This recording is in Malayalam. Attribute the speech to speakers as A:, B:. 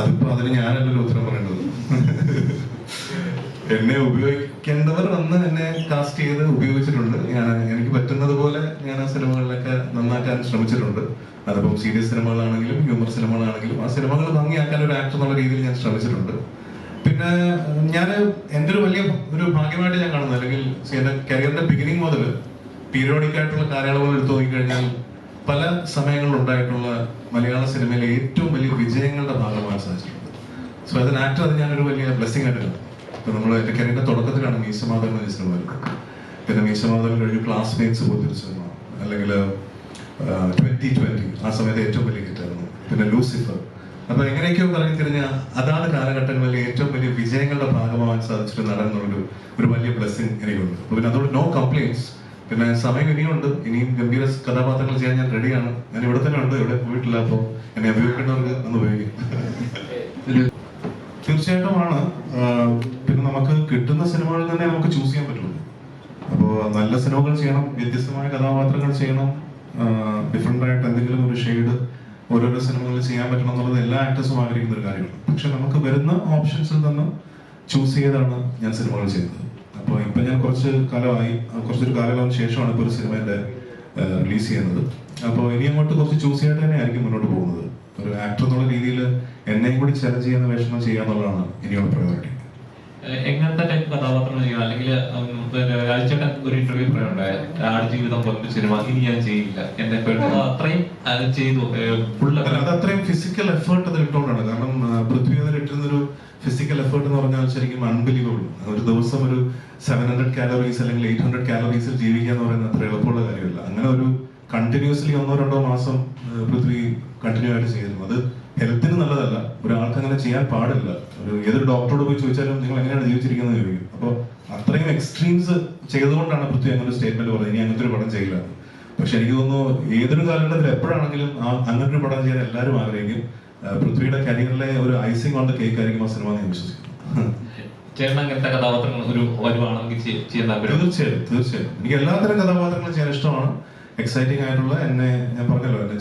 A: അതിപ്പോ അതിന് ഞാനല്ലല്ലോ ഉത്തരം പറയേണ്ടത്. എന്നെ ഉപയോഗിക്കേണ്ടവർ വന്ന് എന്നെ കാസ്റ്റ് ചെയ്ത് ഉപയോഗിച്ചിട്ടുണ്ട്. എനിക്ക് പറ്റുന്നത് പോലെ ഞാൻ ആ സിനിമകളിലൊക്കെ നന്നാക്കാൻ ശ്രമിച്ചിട്ടുണ്ട്. അതിപ്പം സീരിയസ് സിനിമകളാണെങ്കിലും ഹ്യൂമർ സിനിമകളാണെങ്കിലും ആ സിനിമകൾ ഭംഗിയാക്കാൻ ഒരു ആക്ടർ എന്നുള്ള രീതിയിൽ ഞാൻ ശ്രമിച്ചിട്ടുണ്ട്. പിന്നെ ഞാൻ എൻ്റെ ഒരു വലിയ ഒരു ഭാഗ്യമായിട്ട് ഞാൻ കാണുന്നത്, അല്ലെങ്കിൽ എൻ്റെ കരിയറിന്റെ ബിഗിനിങ് മുതൽ പീരിയോഡിക് ആയിട്ടുള്ള കാലയളവുകൾ എടുത്തു നോക്കിക്കഴിഞ്ഞാൽ പല സമയങ്ങളിൽ ഉണ്ടായിട്ടുള്ള മലയാള സിനിമയിലെ ഏറ്റവും വലിയ വിജയങ്ങളുടെ ഭാഗമാകാൻ സാധിച്ചിട്ടുണ്ട്. സോ ആസ് എൻ ആക്ടർ അത് ഞാനൊരു വലിയ ബ്ലെസ്സിംഗ് ആയിട്ട് കാണും. ഇപ്പൊ നമ്മൾ എൻ്റെ കരിയറിന്റെ തുടക്കത്തിലാണ് മീശമാധവൻ എന്ന സിനിമ വരുന്നത്. പിന്നെ മീശമാധവൻ കഴിഞ്ഞു ക്ലാസ്മേറ്റ്സ് പോലത്തെ സിനിമ, അല്ലെങ്കിൽ 2020 ആ സമയത്ത് ഏറ്റവും വലിയ ഹിറ്റായിരുന്നു. പിന്നെ ലൂസിഫർ. അപ്പൊ എങ്ങനെയൊക്കെയോ കറങ്ങി തിരിഞ്ഞ അതാണ് കാലഘട്ടങ്ങളിൽ ഏറ്റവും വലിയ വിജയങ്ങളുടെ ഭാഗമാവാൻ സാധിച്ചിട്ട് നടൻ എന്നുള്ളൊരു ഒരു വലിയ ബ്ലെസ്സിംഗ് എനിക്കുണ്ട്. പിന്നെ അതുകൊണ്ട് നോ കംപ്ലൈൻസ്. പിന്നെ സമയം ഇനിയുണ്ട്, ഇനിയും ഗംഭീര കഥാപാത്രങ്ങൾ ചെയ്യാൻ ഞാൻ റെഡിയാണ്. ഞാൻ ഇവിടെ തന്നെ ഉണ്ട്, ഇവിടെ പോയിട്ടില്ല. അപ്പോൾ എന്നെ ഉപയോഗിക്കേണ്ടവർക്ക് അന്ന് ഉപയോഗിക്കും. തീർച്ചയായിട്ടുമാണ്. പിന്നെ നമുക്ക് കിട്ടുന്ന സിനിമകളിൽ തന്നെ നമുക്ക് ചൂസ് ചെയ്യാൻ പറ്റുള്ളൂ. അപ്പോൾ നല്ല സിനിമകൾ ചെയ്യണം, വ്യത്യസ്തമായ കഥാപാത്രങ്ങൾ ചെയ്യണം, ഡിഫറെന്റ് ആയിട്ട് എന്തെങ്കിലും ഒരു ഷെയ്ഡ് ഓരോരോ സിനിമകളിൽ ചെയ്യാൻ പറ്റണം എന്നുള്ളത് എല്ലാ ആക്ടേഴ്സും ആഗ്രഹിക്കുന്ന ഒരു കാര്യമാണ്. പക്ഷെ നമുക്ക് വരുന്ന ഓപ്ഷൻസിൽ നിന്ന് ചൂസ് ചെയ്താണ് ഞാൻ സിനിമകൾ ചെയ്യുന്നത്. അപ്പോൾ ഇപ്പൊ ഞാൻ കുറച്ചൊരു കാലയളവിന് ശേഷമാണ് ഇപ്പോൾ ഒരു സിനിമയുടെ റിലീസ് ചെയ്യുന്നത്. അപ്പോൾ ഇനി അങ്ങോട്ട് കുറച്ച് ചൂസ് ചെയ്തിട്ട് തന്നെ ആയിരിക്കും മുന്നോട്ട് പോകുന്നത്. ഒരു ആക്ടർ എന്നുള്ള രീതിയിൽ എന്നെയും കൂടി ചലഞ്ച് ചെയ്യുന്ന വേഷണം ചെയ്യാന്നുള്ളതാണ് ഇനിയുള്ള പ്രയോറിറ്റി.
B: എങ്ങനത്തെ ടൈപ്പ് കഥാപാത്രങ്ങൾ ചെയ്യാം? അല്ലെങ്കിൽ രാജേട്ടൻ ഒരു ഇന്റർവ്യൂ പറയുന്നുണ്ടായ ആടുജീവിതം പോലൊരു സിനിമ ഇനി ഞാൻ ചെയ്യില്ല, എന്റെ അത്രയും ചെയ്തു
A: അത് അത്രയും ഫിസിക്കൽ എഫേർട്ട് അതിൽ ഇട്ടുകൊണ്ടാണ്. കാരണം പൃഥ്വി അതിൽ ഇട്ടിരുന്നൊരു ഫിസിക്കൽ എഫേർട്ട് എന്ന് പറഞ്ഞാൽ ശരിക്കും അൺബിലീവബിൾ. ഒരു ദിവസം ഒരു 700 കാലറീസ് അല്ലെങ്കിൽ 800 കാലറീസിൽ ജീവിക്കുക എന്ന് പറയുന്നത് അത്ര എളുപ്പമുള്ള കാര്യമല്ല. അങ്ങനെ ഒരു കണ്ടിന്യൂസ്ലി 1-2 മാസം പൃഥ്വി കണ്ടിന്യൂ ആയിട്ട് ചെയ്തിരുന്നു. അത് ഹെൽത്തിന് നല്ലതല്ല, ഒരാൾക്ക് അങ്ങനെ ചെയ്യാൻ പാടില്ല. ഏതൊരു ഡോക്ടറോട് പോയി ചോദിച്ചാലും നിങ്ങൾ എങ്ങനെയാണ് ജീവിച്ചിരിക്കുന്നത് ചോദിക്കും. അപ്പോൾ അത്രയും എക്സ്ട്രീംസ് ചെയ്തുകൊണ്ടാണ് പൃഥ്വി അങ്ങനെ ഒരു സ്റ്റേറ്റ്മെന്റ് പറഞ്ഞത്, ഇനി അങ്ങനത്തെ ഒരു പടം ചെയ്യില്ല. പക്ഷെ എനിക്ക് തോന്നുന്നു ഏതൊരു കാലഘട്ടത്തിൽ എപ്പോഴാണെങ്കിലും അങ്ങനത്തെ ഒരു പടം ചെയ്യാൻ എല്ലാവരും ആഗ്രഹിക്കും. പൃഥ്വിയുടെ കരിയറിലെ ഒരു ഐസിംഗ് ഓൺ ദ കേക്ക് ആയിരിക്കും ആ സിനിമ എന്ന് ഞാൻ വിശ്വസിക്കുന്നു. തീർച്ചയായും എനിക്ക് എല്ലാത്തരം കഥാപാത്രങ്ങളും ചെയ്യാൻ ഇഷ്ടമാണ്. എക്സൈറ്റിംഗ് ആയിട്ടുള്ള, ഞാൻ പറഞ്ഞല്ലോ